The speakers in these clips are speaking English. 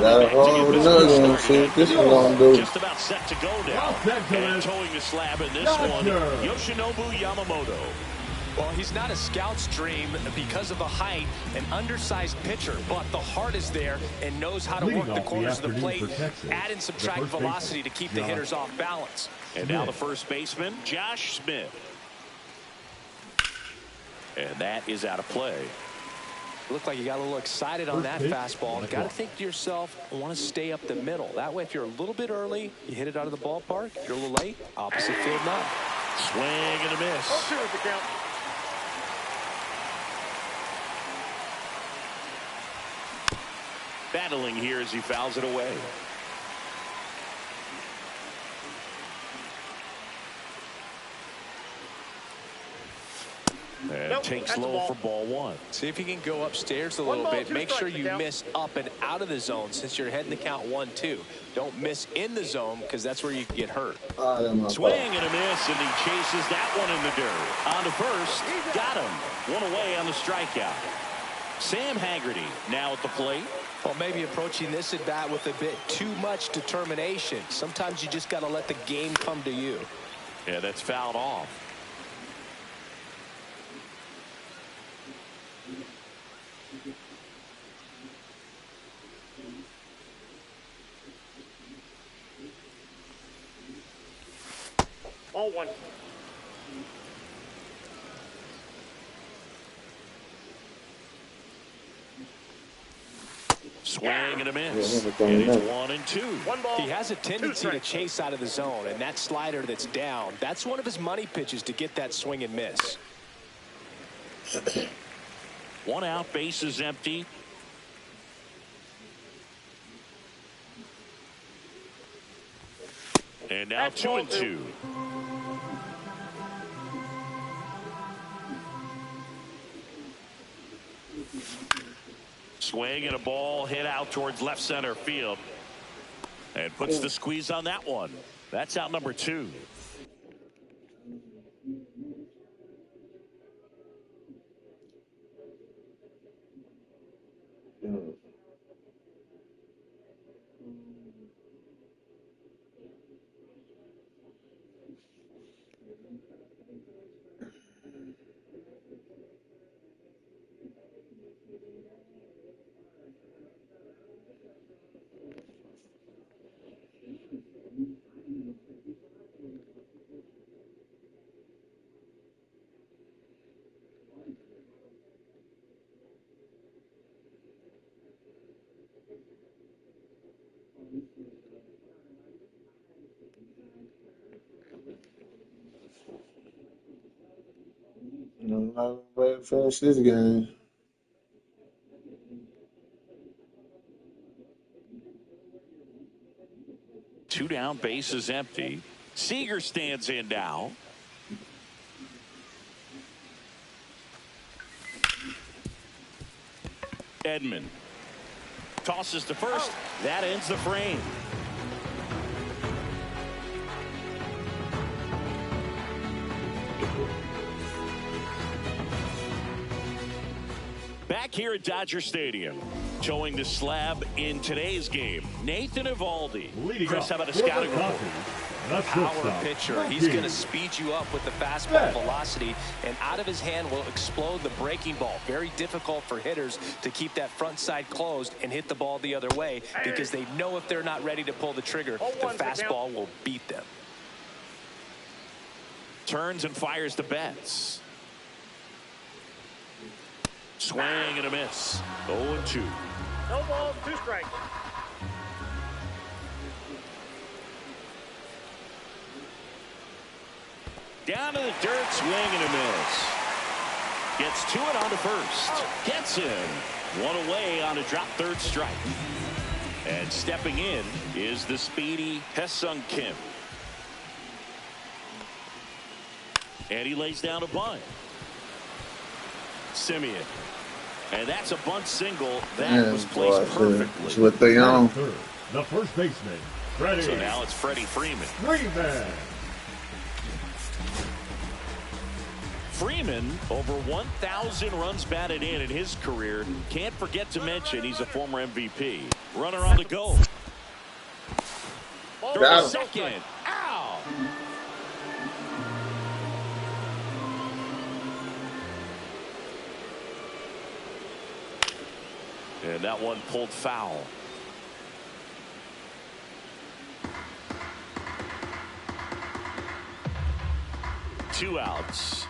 Gotta hold another one. See what this one gonna do. Just about set to go now. And towing the slab in this one, Yoshinobu Yamamoto. Well, he's not a scout's dream because of the height, an undersized pitcher, but the heart is there and knows how to work the corners of the plate, add and subtract velocity to keep the hitters off balance. And now the first baseman, Josh Smith. And that is out of play. Looked like you got a little excited on that fastball. You got to think to yourself, I want to stay up the middle. That way, if you're a little bit early, you hit it out of the ballpark. If you're a little late, opposite field now. Swing and a miss. 0-2 is the count. Battling here as he fouls it away. And takes low for ball one. See if you can go upstairs a little bit. Make sure you miss up and out of the zone since you're heading the count 1-2. Don't miss in the zone because that's where you can get hurt. Swing and a miss, and he chases that one in the dirt. On to first, got him. One away on the strikeout. Sam Haggerty now at the plate. Well, maybe approaching this at bat with a bit too much determination. Sometimes you just got to let the game come to you. Yeah, that's fouled off. All one. Swing and a miss. And it's 1-2. One ball. He has a tendency to chase out of the zone, and that slider that's down, that's one of his money pitches to get that swing and miss. One out, base is empty. And now 2-2. Swing and a ball hit out towards left center field. And puts the squeeze on that one. That's out number 2. I'm not ready to finish this game. Two down, base is empty. Seager stands in now. Edman tosses to first. That ends the frame. Back here at Dodger Stadium, towing the slab in today's game, Nathan Eovaldi. Chris, how about a scouting report? Power pitcher. He's going to speed you up with the fastball velocity, and out of his hand will explode the breaking ball. Very difficult for hitters to keep that front side closed and hit the ball the other way because they know if they're not ready to pull the trigger, the fastball will beat them. Turns and fires to Betts. Swing and a miss. 0-2. No balls, 2 strikes. Down to the dirt, swing and a miss. Gets to it on to first. Gets in. One away on a drop third strike. And stepping in is the speedy Hesung Kim. And he lays down a bunt. Simeon. And that's a bunt single that was placed perfectly. That's what they own. The first baseman, Freddie. So now it's Freddie Freeman. Freeman, over 1,000 runs batted in his career. Can't forget to mention he's a former MVP. Runner on the go. Throw to second. Ow! And that one pulled foul. Two outs.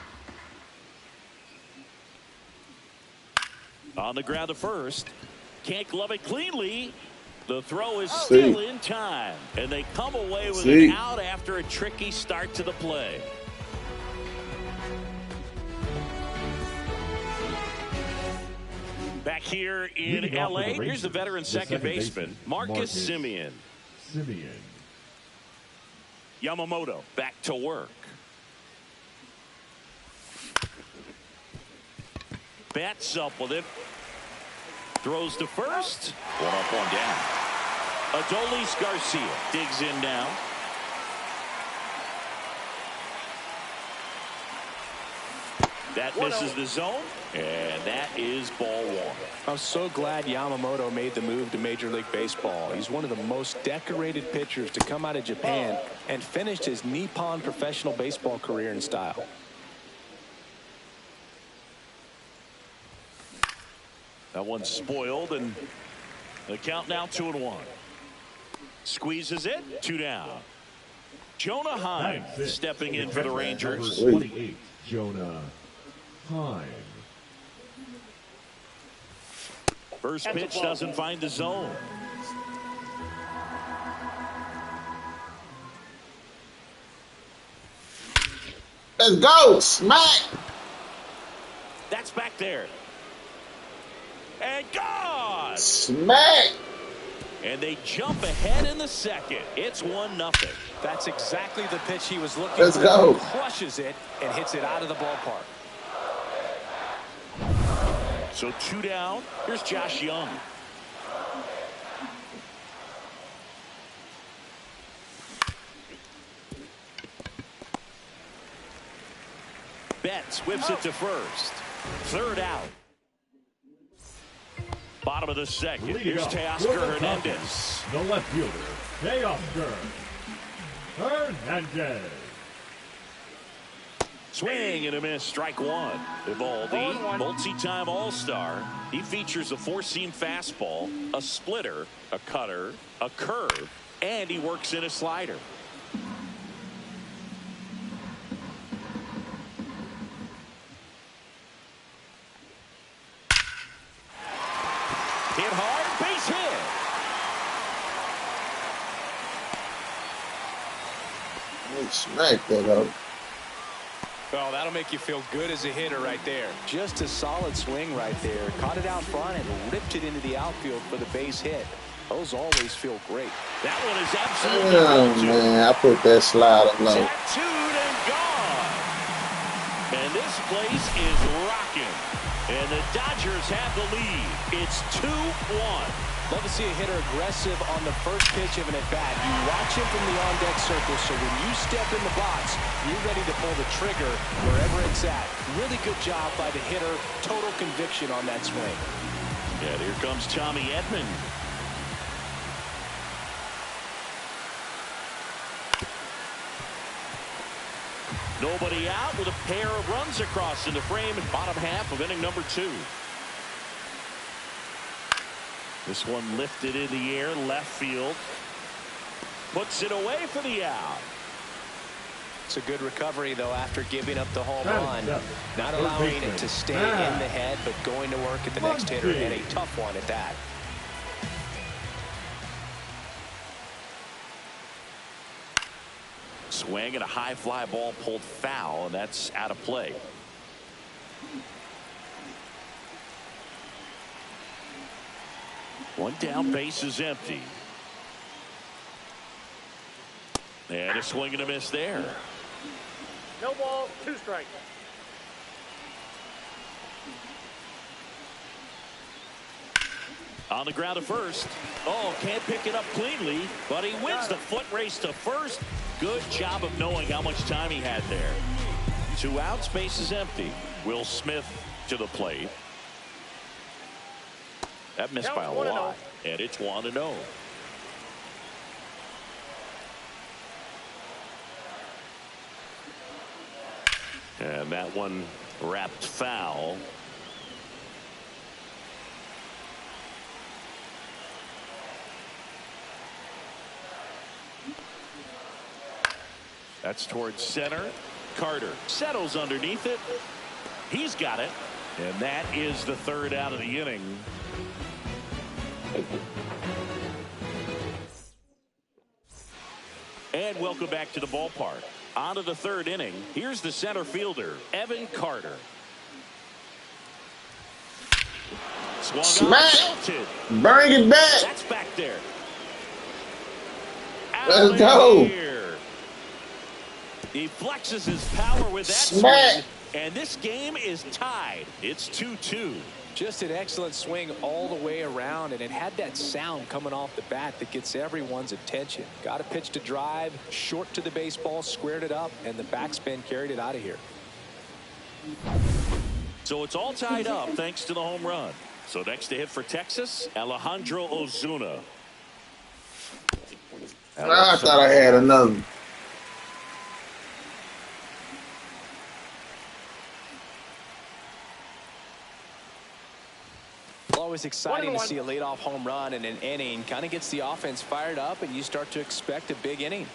On the ground to first. Can't glove it cleanly. The throw is still in time. And they come away with an out after a tricky start to the play. Back here in L.A., here's the veteran second baseman, Marcus Semien. Yamamoto back to work. Bats up with it. Throws to first. One up, one down. Adolis Garcia digs in now. That misses the zone, and that is ball one. I'm so glad Yamamoto made the move to Major League Baseball. He's one of the most decorated pitchers to come out of Japan and finished his Nippon professional baseball career in style. That one's spoiled, and the count now 2-1. Squeezes it, 2 down. Jonah Heim stepping in for the Rangers. 28, Jonah Heim. First pitch doesn't find the zone. Let's go, smack. That's back there. And gone! Smack! And they jump ahead in the second. It's 1-0. That's exactly the pitch he was looking Let's for. go. Crushes it and hits it out of the ballpark. So 2 down. Here's Josh Young. Betts whips it to first. 3rd out. Bottom of the second. Here's Teoscar Hernandez. The left fielder, Teoscar Hernandez. Swing and a miss. Strike one. Evaldi, multi-time All-Star. He features a 4-seam fastball, a splitter, a cutter, a curve, and he works in a slider. Hit hard, base hit. Smack that up. Well, that'll make you feel good as a hitter right there. Just a solid swing right there. Caught it out front and ripped it into the outfield for the base hit. Those always feel great. That one is absolutely Oh, man, I put that slider low. Tattooed and gone. And this place is rocking. And the Dodgers have the lead. It's 2-1. Love to see a hitter aggressive on the first pitch of an at-bat. You watch him from the on-deck circle, so when you step in the box, you're ready to pull the trigger wherever it's at. Really good job by the hitter. Total conviction on that swing. And here comes Tommy Edman. Nobody out with a pair of runs across in the frame in bottom half of inning number 2. This one lifted in the air, left field. Puts it away for the out. It's a good recovery, though, after giving up the home run. Not allowing it to stay in the head, but going to work at the next hitter, and a tough one at that. Swing and a high fly ball pulled foul, and that's out of play. One down, base is empty. And a swing and a miss there. No ball, 2 strikes. On the ground to first. Oh, can't pick it up cleanly, but he wins the foot race to first. Good job of knowing how much time he had there. 2 outs, base is empty. Will Smith to the plate. That missed by a lot, and it's 1-0. And that one wrapped foul. That's towards center. Carter settles underneath it. He's got it. And that is the 3rd out of the inning. And welcome back to the ballpark. On to the 3rd inning. Here's the center fielder, Evan Carter. Swung Smack! on, Bring it back! that's back there. Let's go! Here. He flexes his power with that Smack! swing, and this game is tied. It's 2-2. Just an excellent swing all the way around, and it had that sound coming off the bat that gets everyone's attention. Got a pitch to drive, short to the baseball, squared it up, and the backspin carried it out of here. So it's all tied up thanks to the home run. So next to hit for Texas, Alejandro Ozuna. I thought I had another. Always exciting to see a leadoff home run in an inning. Kind of gets the offense fired up, and you start to expect a big inning.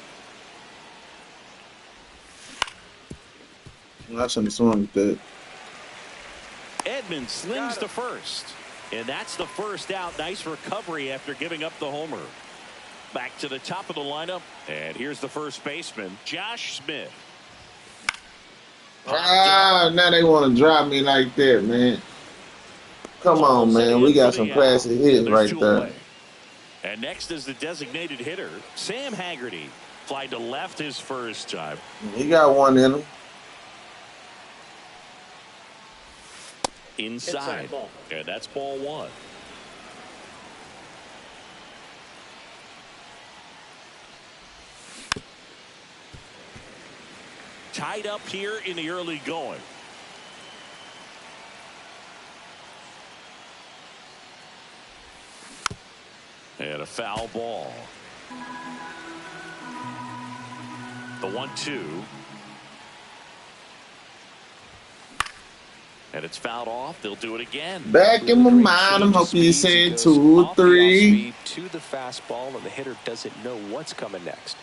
I shouldn't have swung with that. Edmonds slings to first. And that's the 1st out. Nice recovery after giving up the homer. Back to the top of the lineup. And here's the first baseman, Josh Smith. Ah, now they want to drop me like that, man. Come on, man. We got some classic hits right there. And next is the designated hitter, Sam Haggerty. Fly to left his first time. He got one in him. Inside. And that's ball 1. Tied up here in the early going. And a foul ball. The 1-2. And it's fouled off. They'll do it again. Back in my mind, I'm hoping you said 2 or 3. To the fastball, and the hitter doesn't know what's coming next.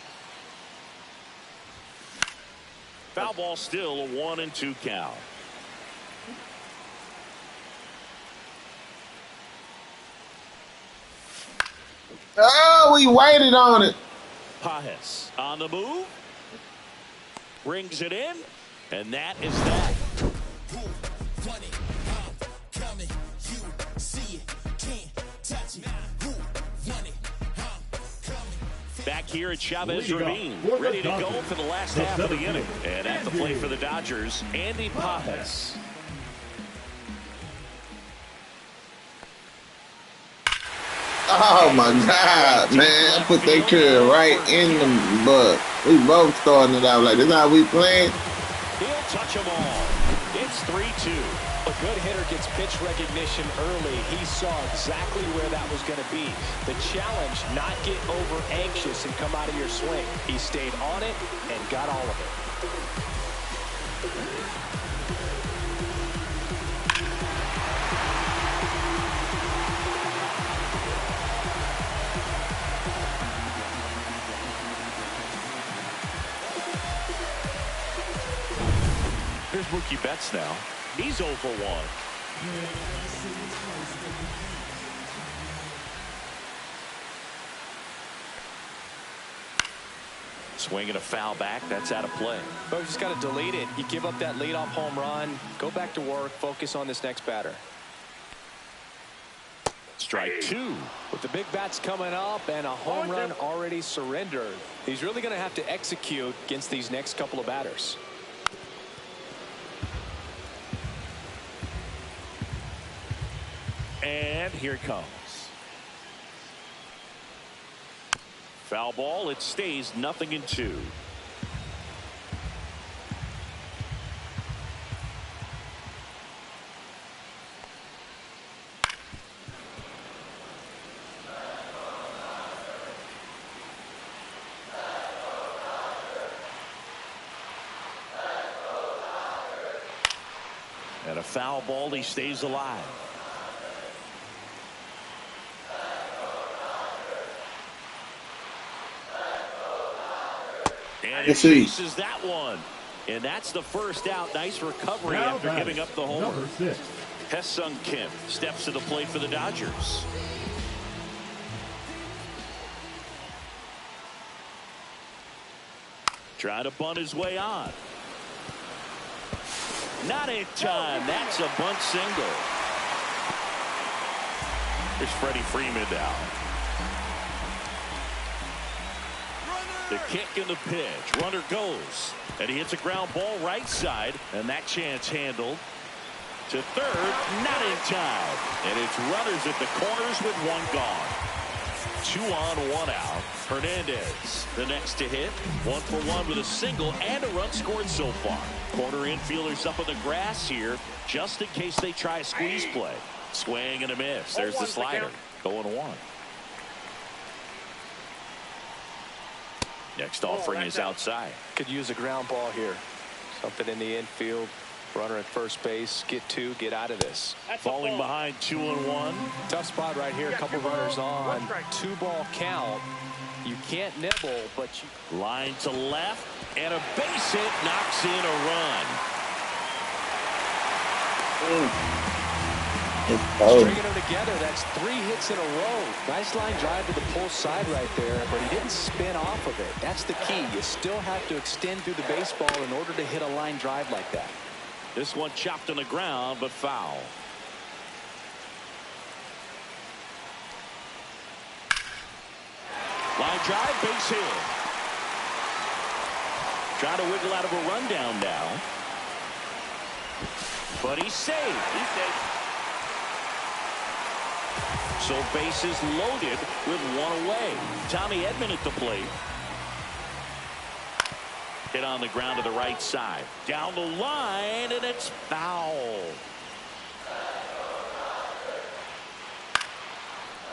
Foul ball, still a 1-2 count. Oh, we waited on it. Pajes on the move. Brings it in. And that is that. Back here at Chavez Ravine, ready to go for the last half of the inning. And at the plate for the Dodgers, Andy Pajes. Oh my God, man. I put that curve right in the butt. We both starting it out like this. How we playing? He'll touch them all. It's 3-2. A good hitter gets pitch recognition early. He saw exactly where that was going to be. The challenge, not get over anxious and come out of your swing. He stayed on it and got all of it. Here's Mookie Betts now. He's 0 for 1. Swinging a foul back. That's out of play. But you just got to delete it. You give up that leadoff home run. Go back to work. Focus on this next batter. Strike 2. With the big bats coming up and a home run already surrendered, he's really going to have to execute against these next couple of batters. And here it comes. Foul ball. It stays 0-2. And a foul ball, he stays alive. And he misses that one. And that's the first out. Nice recovery after giving up the homer. Ha-Seong Kim steps to the plate for the Dodgers. Trying to bunt his way on. Not in time. That's a bunt single. Here's Freddie Freeman now. The kick and the pitch. Runner goes. And he hits a ground ball right side. And that chance handled. To third. Not in time. And it's runners at the corners with one gone. 2 on, 1 out. Hernandez, the next to hit. 1 for 1 with a single and a run scored so far. Corner infielders up on the grass here, just in case they try a squeeze play. Swing and a miss. There's the slider. 0-1. Next offering is outside. Could use a ground ball here. Something in the infield. Runner at first base. Get 2. Get out of this. Falling behind 2-1. Tough spot right here. A couple runners on. 2-ball count. You can't nibble, but you... Line to left. And a base hit knocks in a run. Stringing them together. That's 3 hits in a row. Nice line drive to the pull side right there, but he didn't spin off of it. That's the key. You still have to extend through the baseball in order to hit a line drive like that. This one chopped on the ground, but foul. Line drive, base hit. Trying to wiggle out of a rundown now. But he's saved. He's safe. So bases loaded with 1 away. Tommy Edman at the plate. Hit on the ground to the right side. Down the line, and it's foul.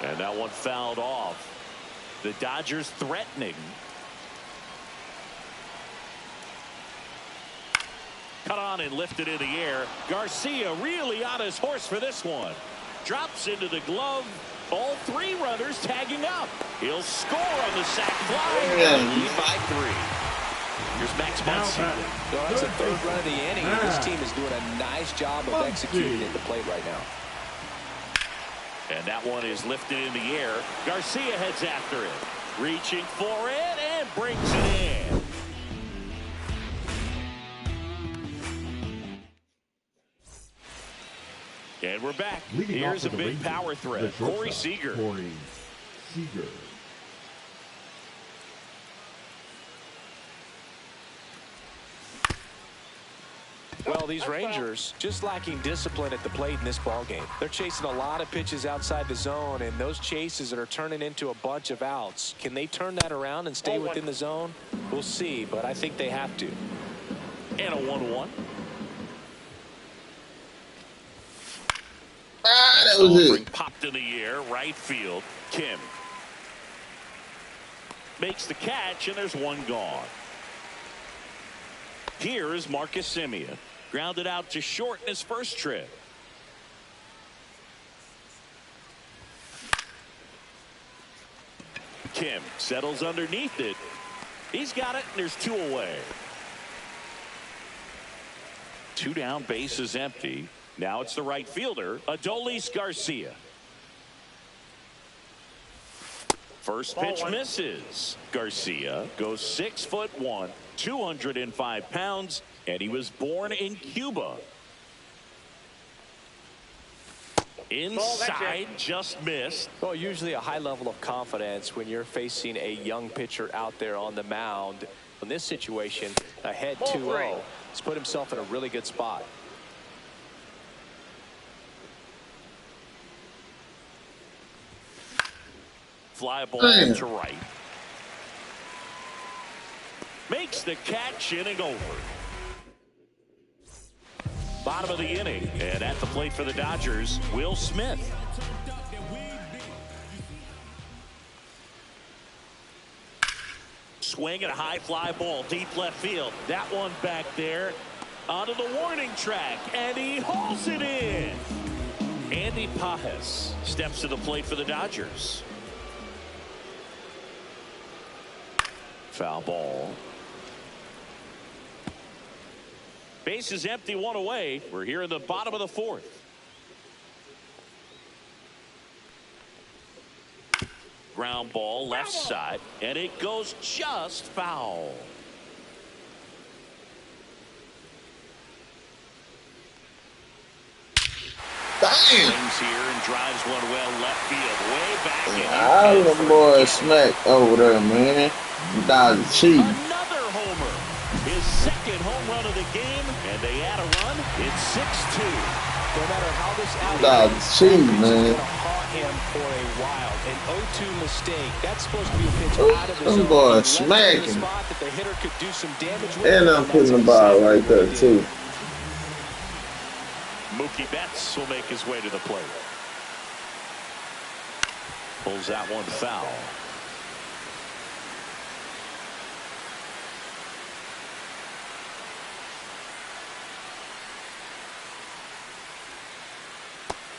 And that one fouled off. The Dodgers threatening. Cut on and lifted in the air. Garcia really on his horse for this one. Drops into the glove. All 3 runners tagging up. He'll score on the sac fly. And lead by 3. Here's Max Muncy. So that's the 3rd run of the inning. And this team is doing a nice job of executing at the plate right now. And that one is lifted in the air. Garcia heads after it. Reaching for it and brings it in. And we're back. Here's a big power threat. Corey Seager. Well, these Rangers just lacking discipline at the plate in this ballgame. They're chasing a lot of pitches outside the zone, and those chases are turning into a bunch of outs. Can they turn that around and stay within the zone? We'll see, but I think they have to. And a 1-1. That was it. Popped in the air, right field. Kim makes the catch, and there's 1 gone. Here is Marcus Semien. Grounded out to short in his first trip. Kim settles underneath it. He's got it, and there's 2 away. 2 down, base is empty. Now it's the right fielder, Adolis Garcia. First pitch misses. Garcia goes 6'1", 205 pounds, and he was born in Cuba. Inside, just missed. Well, usually a high level of confidence when you're facing a young pitcher out there on the mound. In this situation, ahead 2-0. He's put himself in a really good spot. Fly ball to right. Makes the catch, inning over. Bottom of the inning, and at the plate for the Dodgers, Will Smith. Swing and a high fly ball deep left field. That one back there Onto the warning track, and he hauls it in. Andy Pajes steps to the plate for the Dodgers. Foul ball. Base is empty, one away. We're here in the bottom of the fourth. Ground ball left side, and it goes just foul. Damn. Swings here and drives one well left field, way back. All them boys smacked over there, man. Dodgers cheating. Another homer. His second home run of the game, and they add a run. It's 6-2. No matter how this Dodgers cheating, man. haunt him for a while. An 0-2 mistake. That's supposed to be a pitch out of his Them zone. boys He left it in smacking. the spot that the hitter could do some damage with. And I'm putting the ball right there, too. Mookie Betts will make his way to the plate. Pulls that one foul.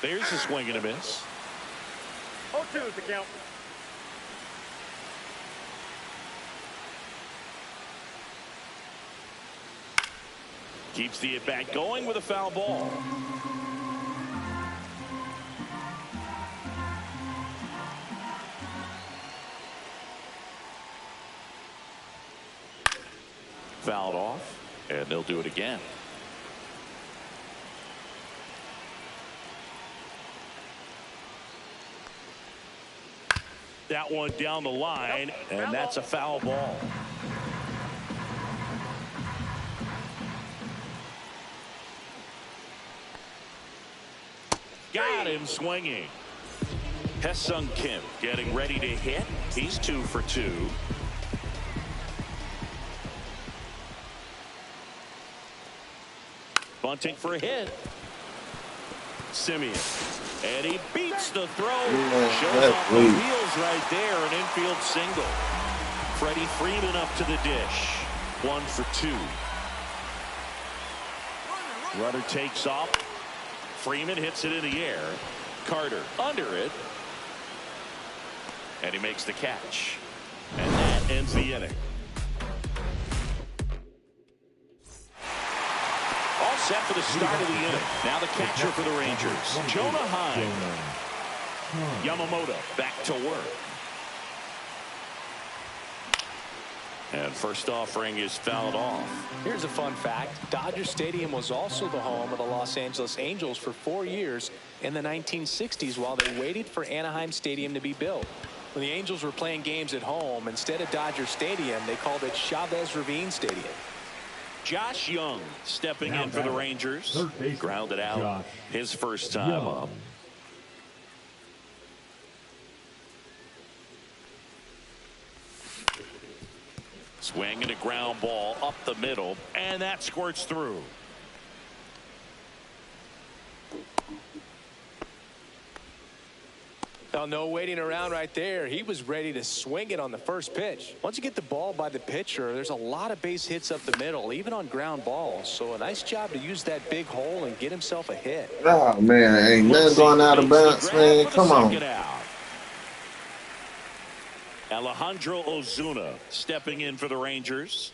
There's a swing and a miss. 0-2 is the count. Keeps the at-bat going with a foul ball. Fouled off, and they'll do it again. That one down the line, and that's a foul ball. Got him swinging. Hesung Kim getting ready to hit. He's 2 for 2. Bunting for a hit. Simeon. And he beats the throw. Shows off the wheels right there. An infield single. Freddie Freeman up to the dish. 1 for 2. Runner takes off. Freeman hits it in the air. Carter under it. And he makes the catch. And that ends the inning. All set for the start of the inning. Now the catcher for the Rangers, Jonah Heim. Yamamoto back to work. And first offering is fouled off. Here's a fun fact. Dodger Stadium was also the home of the Los Angeles Angels for 4 years in the 1960s while they waited for Anaheim Stadium to be built. When the Angels were playing games at home, instead of Dodger Stadium, they called it Chavez Ravine Stadium. Josh Young stepping in for the Rangers. Grounded out his first time up. Swing and a ground ball up the middle, and that squirts through. Now, no waiting around right there. He was ready to swing it on the first pitch. Once you get the ball by the pitcher, there's a lot of base hits up the middle, even on ground balls. So a nice job to use that big hole and get himself a hit. Oh, man. Ain't nothing going out of bounds, man. Come on. Alejandro Ozuna stepping in for the Rangers.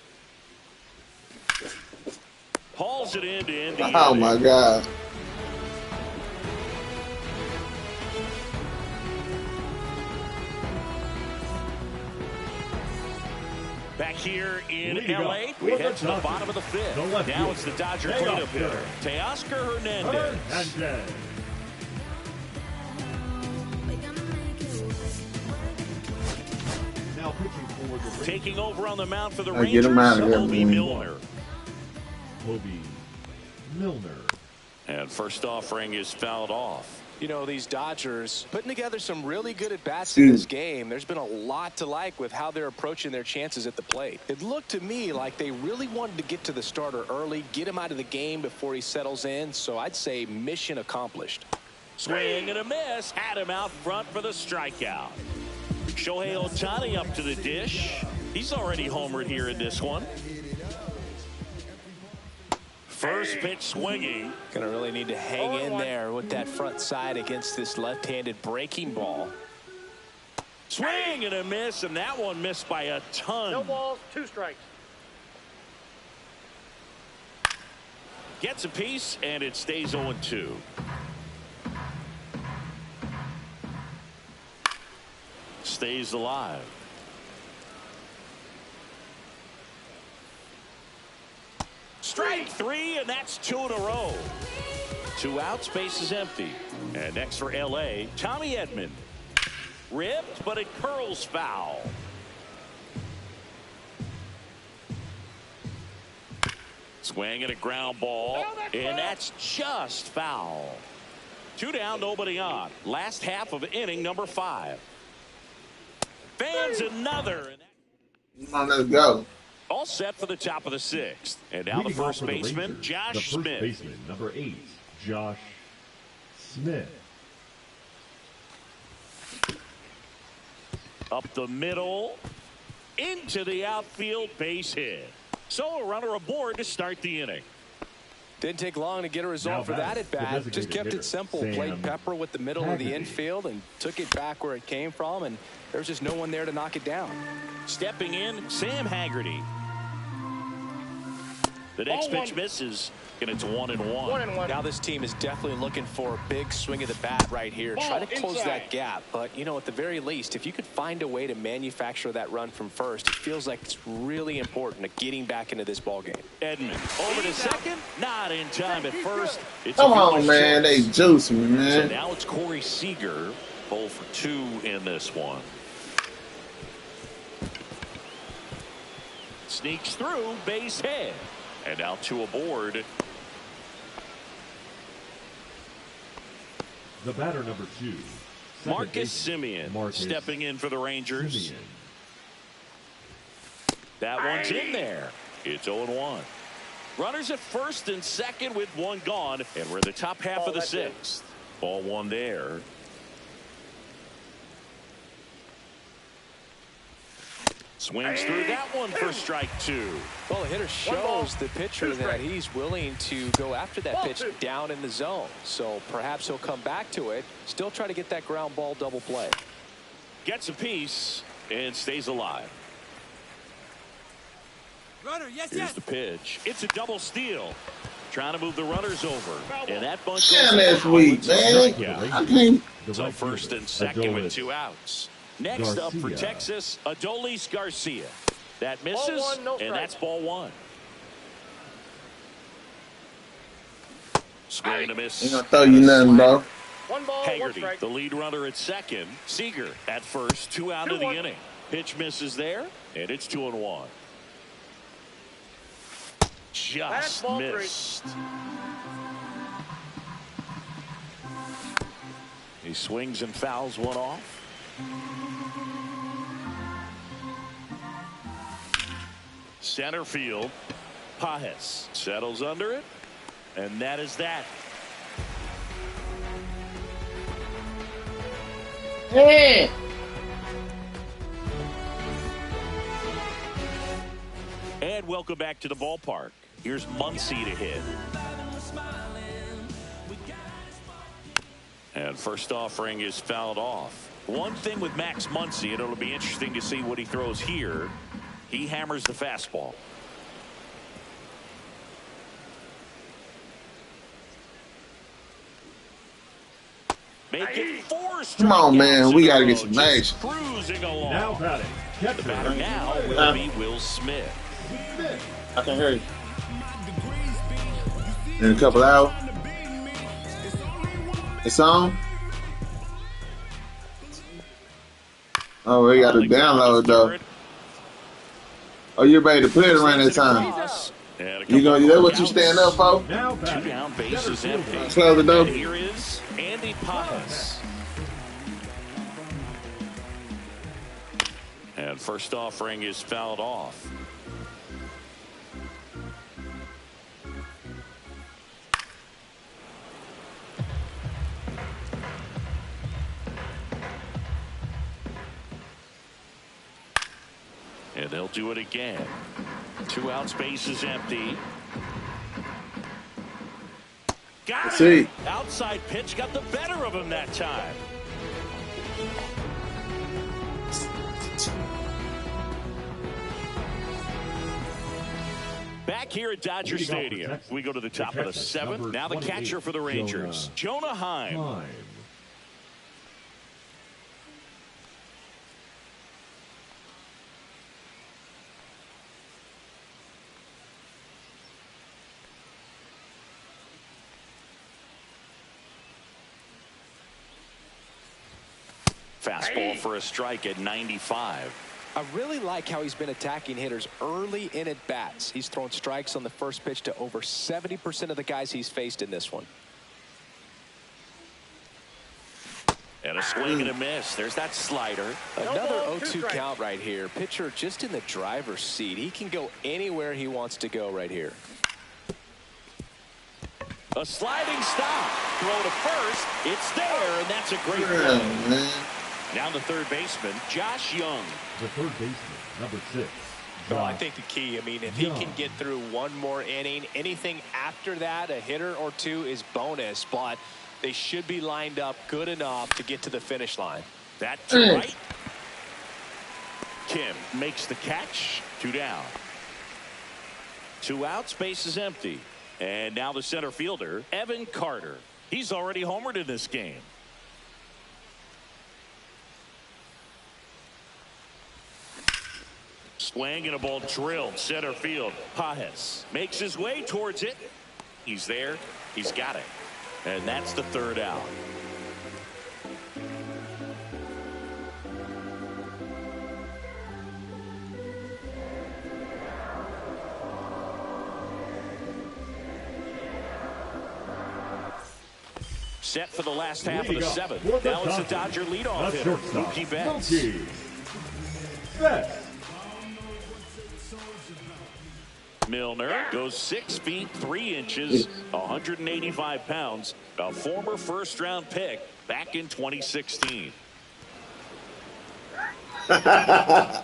Hauls it into Indy. Oh, my God. Back here in L.A., we head to the bottom of the fifth. Now it's the Dodger cleanup hitter, Teoscar Hernandez. Now pitching for the Rangers, Taking over on the mound for the Get Rangers, him out of here, Kobe man. Milner. Kobe Milner. And first offering is fouled off. You know, these Dodgers putting together some really good at-bats in this game. There's been a lot to like with how they're approaching their chances at the plate. It looked to me like they really wanted to get to the starter early, get him out of the game before he settles in. So I'd say mission accomplished. Swing and a miss. Had him out front for the strikeout. Shohei Ohtani up to the dish. He's already homered here in this one. First pitch swinging. Gonna really need to hang in there with that front side against this left-handed breaking ball. Swing and a miss, and that one missed by a ton. No balls, 2 strikes. Gets a piece, and it stays 0-2. Stays alive. Strike 3, and that's 2 in a row. 2 outs, base is empty. And next for LA, Tommy Edman. Ripped, but it curls foul. Swing and a ground ball, and that's just foul. 2 down, nobody on. Last half of inning number 5. Fans another. Come on, let's go. All set for the top of the 6th. And now the first baseman, Josh Smith. The first baseman, number 8, Josh Smith. Up the middle, into the outfield, base hit. So a runner aboard to start the inning. Didn't take long to get a result for that at bat. Just kept it simple. Played pepper with the middle of the infield and took it back where it came from, and there's just no one there to knock it down. Stepping in, Sam Haggerty. The next pitch misses, and it's 1-1. Now this team is definitely looking for a big swing of the bat right here. Try to close that gap. But, you know, at the very least, if you could find a way to manufacture that run from first, it feels like it's really important to getting back into this ball game. Edman over to second. Not in time at first. Come on, man. They juice me, man. So now it's Corey Seager. 0 for 2 in this one. Sneaks through, base hit. And now 2 aboard. The batter, number 2, Marcus Semien stepping in for the Rangers. That one's in there. It's 0-1. Runners at first and second with 1 gone. And we're in the top half of the 6th. Ball 1 there. Swings through that one for strike 2. Well, the hitter shows the pitcher that he's willing to go after that pitch down in the zone. So perhaps he'll come back to it. Still try to get that ground ball double play. Gets a piece and stays alive. Runner, Here's the pitch. It's a double steal. Trying to move the runners over. And that bunch Damn, that's weak, man. I can't. So first and second with 2 outs. Next up for Texas, Adolis Garcia. That misses, and that's ball 1. Swing and a miss. Ain't gonna throw you nothing, bro. 1 ball, 1 Haggerty, strike. the lead runner at second. Seager at first, 2 out of the inning. Pitch misses there, and it's 2-1. Just missed. He swings and fouls one off. Center field, Pajes settles under it, and that is that. Hey. And welcome back to the ballpark. Here's Muncy to hit. And first offering is fouled off. One thing with Max Muncy, and it'll be interesting to see what he throws here. He hammers the fastball. Make it 4 strikeouts. Come on, man. We got to get some action. Cruising along. Now batting, The batter now will be Will Smith. I can hear you. In a couple hours. It's on. Oh, we got to download though. Oh, you're ready to play it around that time. You gonna? That's what you stand up for? Now 2 batting, down, base is empty. Close the door. And here is Andy Pajes. And first offering is fouled off. And they'll do it again. 2 outs, base is empty. Got See. it. Outside pitch got the better of him that time. Back here at Dodger Stadium, we go to the top of the 7th. Now the catcher for the Rangers, Jonah Heim. Fastball for a strike at 95. I really like how he's been attacking hitters early in at bats. He's thrown strikes on the first pitch to over 70% of the guys he's faced in this one. And a swing and a miss. There's that slider. Another 0-2 count right here. Pitcher just in the driver's seat. He can go anywhere he wants to go right here. A sliding stop. Throw to first. It's there, and that's a great play. Now the third baseman, Josh Young. The third baseman, number 6. Well, I think the key, I mean, if he can get through one more inning, anything after that, a hitter or two is bonus, but they should be lined up good enough to get to the finish line. That's right. Kim makes the catch. 2 down. 2 outs, base is empty. And now the center fielder, Evan Carter. He's already homered in this game. Swing and a ball drilled center field. Pajes makes his way towards it. He's there. He's got it. And that's the 3rd out. Set for the last half of the 7th. Now it's the Dodger leadoff hitter, Mookie Betts. Milner goes 6 feet 3 inches, 185 pounds, a former first-round pick back in 2016. That's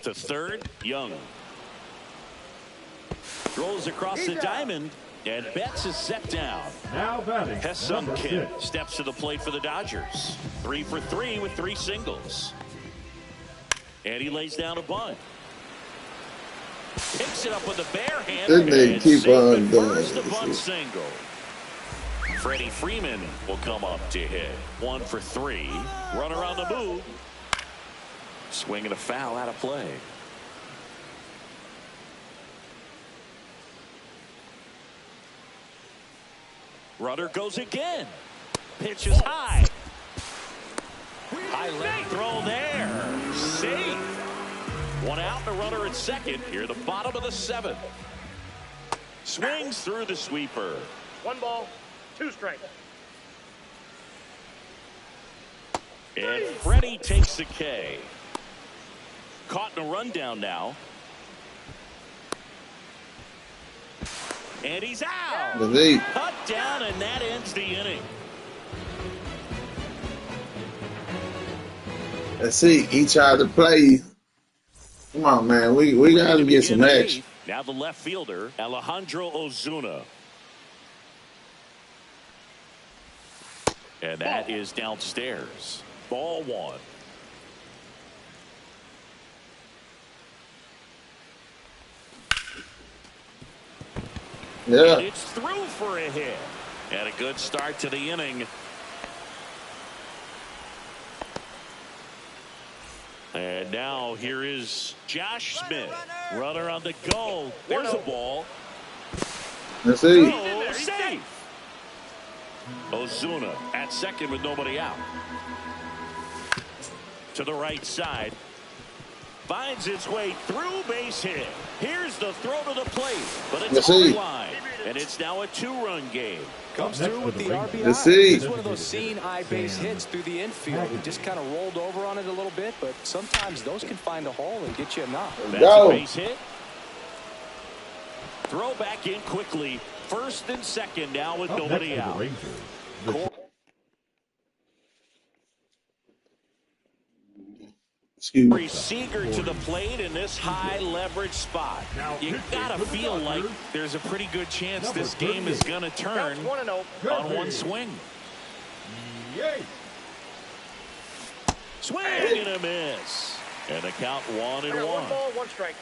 the 3rd. Young throws across the diamond, and Betts is set down. Now batting, Ha-Seong Kim steps to the plate for the Dodgers. 3 for 3 with 3 singles. And he lays down a bunt. Picks it up with a bare hand. Didn't they keep on doing the bunt single. Freddie Freeman will come up to hit. 1 for 3. Runner on the move. Swing and a foul out of play. Runner goes again. Pitch is high. High leg throw there. Safe. 1 out and a runner at second. Here the bottom of the 7th. Swings through the sweeper. 1 ball, 2 strikes. And Freddie takes the K. Caught in a rundown now. And he's out. Cut down, and that ends the inning. Let's see. He tried to play. Come on, man. We got to get some action. Now the left fielder, Alejandro Ozuna. And that is downstairs. Ball 1. Yeah. And it's through for a hit. And a good start to the inning. And now here is Josh Smith. Runner on the go. There's a ball. Let's see. Oh, safe. Ozuna at second with nobody out. To the right side. Finds its way through, base hit. Here's the throw to the plate, but it's on the line, and it's now a 2-run game. Comes through with the RBI. Let's see. It's one of those seeing eye base hits through the infield. He just kind of rolled over on it a little bit, but sometimes those can find a hole and get you a knock. That's a base hit. Throw back in quickly. First and second now with nobody out. Excuse me. Seager to the plate in this high leverage spot. You gotta feel like there's a pretty good chance this game is gonna turn on one swing. Swing and a miss. And the count 1-1. 1 ball, 1 strike.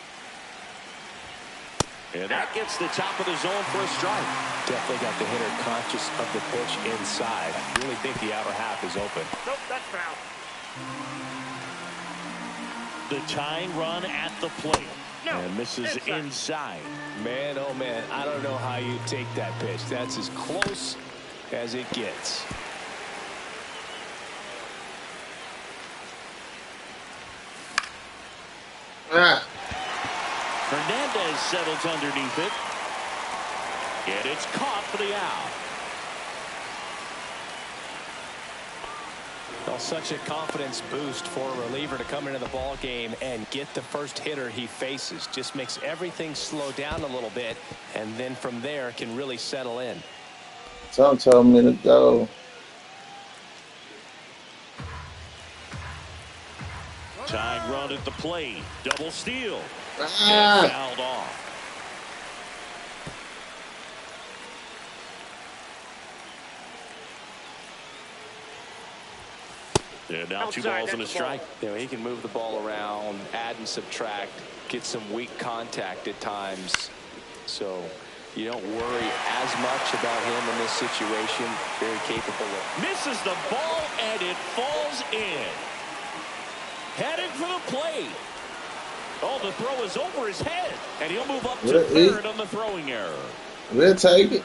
And that gets the top of the zone for a strike. Definitely got the hitter conscious of the pitch inside. I really think the outer half is open. Nope, that's foul. The tying run at the plate. And misses inside. Man, oh man, I don't know how you take that pitch. That's as close as it gets. Hernandez settles underneath it. And it's caught for the out. Well, such a confidence boost for a reliever to come into the ball game and get the first hitter he faces. Just makes everything slow down a little bit, and then from there can really settle in. Some told me to go. Tying run at the plate. Double steal. And fouled off. And now 2 balls and a strike. You know, he can move the ball around, add and subtract, get some weak contact at times. So you don't worry as much about him in this situation. Very capable of. Misses the ball and it falls in. Heading for the plate. Oh, the throw is over his head. And he'll move up to third on the throwing error. We'll take it.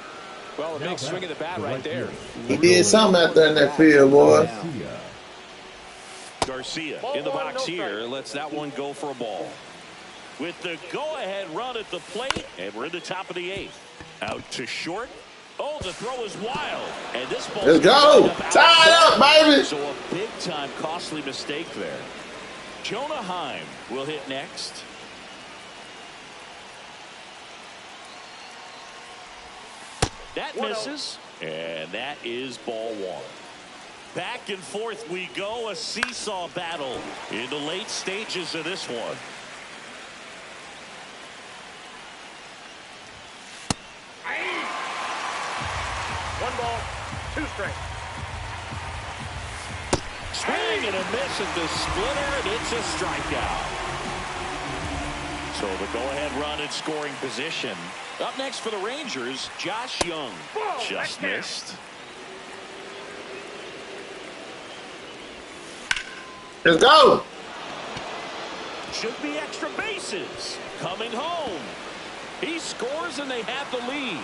Well, a big swing of the bat right there. He did something out there in that field, boy. Garcia in the box here lets that one go for a ball. With the go-ahead run at the plate, and we're in the top of the 8th. Out to short. Oh, the throw is wild. And this ball. Let's go. Tie it up, baby. So a big-time costly mistake there. Jonah Heim will hit next. That misses, and that is ball 1. Back and forth we go, a seesaw battle in the late stages of this one. One ball, 2 strikes. Swing and a miss at the splitter, and it's a strikeout. So the go-ahead run in scoring position. Up next for the Rangers, Josh Young. Just missed. Let's go. Should be extra bases. Coming home. He scores and they have the lead.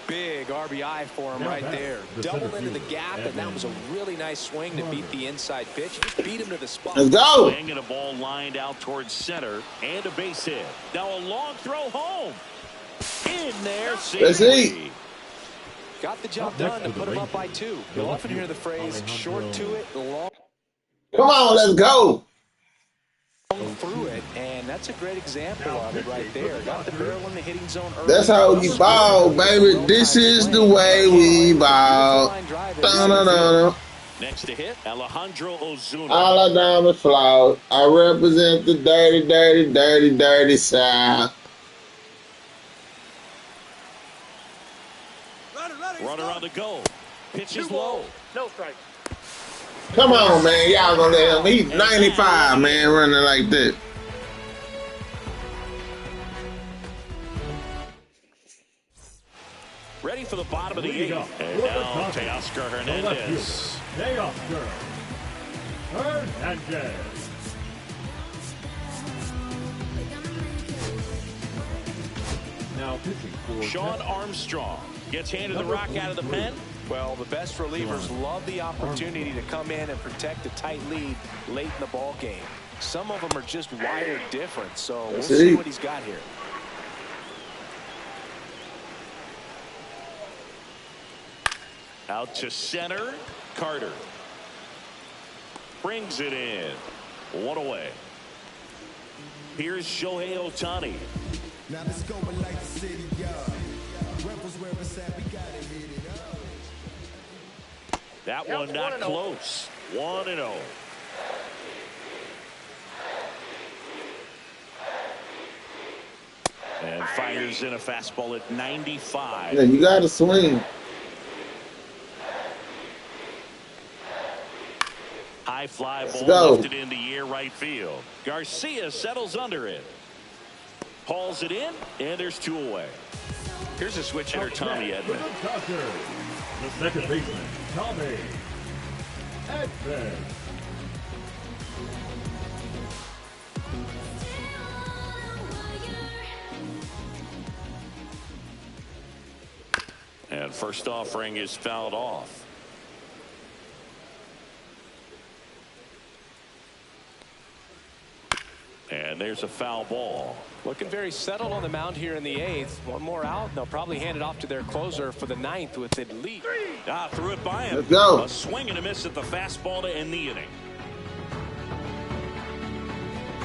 Big RBI for him right there. Doubled into the gap, and that was a really nice swing to beat the inside pitch. Beat him to the spot. Let's go. And a ball lined out towards center and a base hit. Now a long throw home. In there, safely. Got the job done to put him up by 2. You'll often hear the phrase short to it, long. Come on, let's go. Through it, and that's a great example of it right there. Got the barrel in the hitting zone early. That's how we ball, baby. This is the way we ball. Next to hit, Alejandro Ozuna. Alabama Flowers. I represent the dirty, dirty, dirty, dirty South. Runner on the go. Pitch is low. No strike. Come on, man. Y'all gonna let him. He's 95, man, running like that. Ready for the bottom of the 8th. And now Teoscar Hernandez. Teoscar Hernandez. Now pitching for Sean Armstrong gets handed the rock out of the pen. Well, the best relievers love the opportunity to come in and protect a tight lead late in the ball game. Some of them are just wired different, so we'll see what he's got here. Out to center, Carter. Brings it in. 1 away. Here's Shohei Ohtani. Now let's go like the city yard. Rebels where it's at, we gotta hit it up. That one not close. 1-0. And fires in a fastball at 95. Yeah, you got to swing. High fly ball lifted into the air right field. Garcia settles under it. Hauls it in, and there's 2 away. Here's a switch hitter, Tommy Edman. The second baseman, Tommy Edman. And first offering is fouled off. And there's a foul ball. Looking very settled on the mound here in the 8th. One more out. They'll probably hand it off to their closer for the 9th with it lead. Threw it by him. Let's go. A swing and a miss at the fastball to end the inning.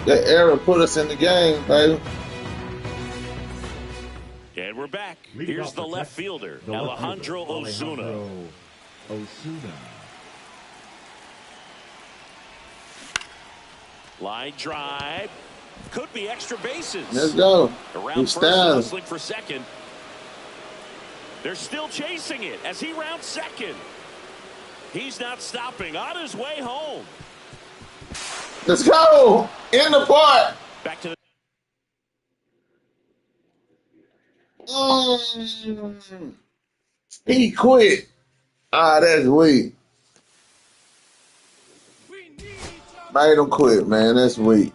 That error put us in the game, baby. And we're back. Here's the left fielder, Alejandro Osuna. Line drive. Could be extra bases. Let's go. Around first, hustling for second. They're still chasing it as he rounds second. He's not stopping. On his way home. Let's go. In the park. Back to the. He quit. That's weak. Made him quit, man. That's weak.